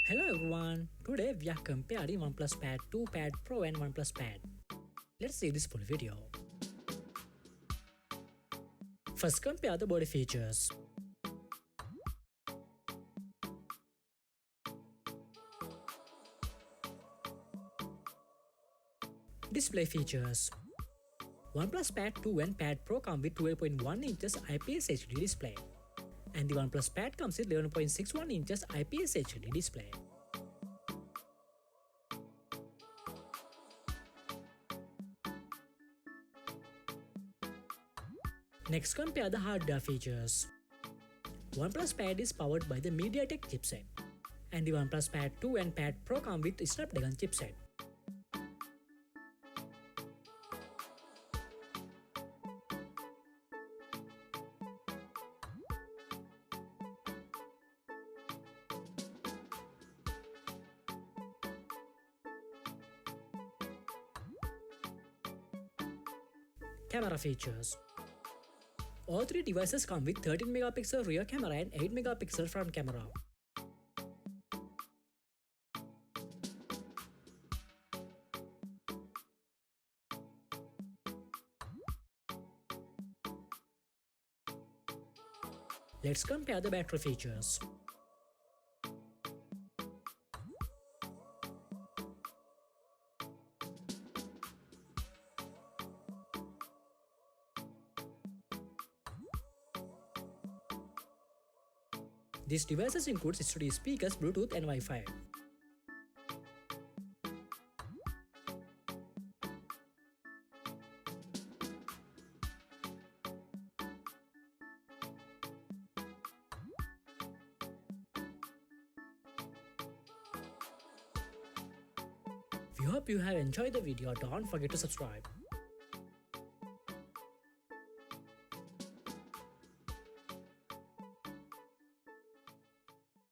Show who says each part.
Speaker 1: Hello everyone, today we are comparing OnePlus Pad 2, Pad Pro and OnePlus Pad. Let's see this full video. First, compare the body features. Display features. OnePlus Pad 2 and Pad Pro come with 12.1 inches IPS LCD display, and the OnePlus Pad comes with 11.61 inches IPS LCD display. Next, compare the hardware features. OnePlus Pad is powered by the MediaTek chipset, and the OnePlus Pad 2 and Pad Pro come with Snapdragon chipset. Camera features. All three devices come with 13 megapixel rear camera and 8 megapixel front camera. Let's compare the battery features. These devices include 60 speakers, Bluetooth and Wi-Fi. We hope you have enjoyed the video. Don't forget to subscribe.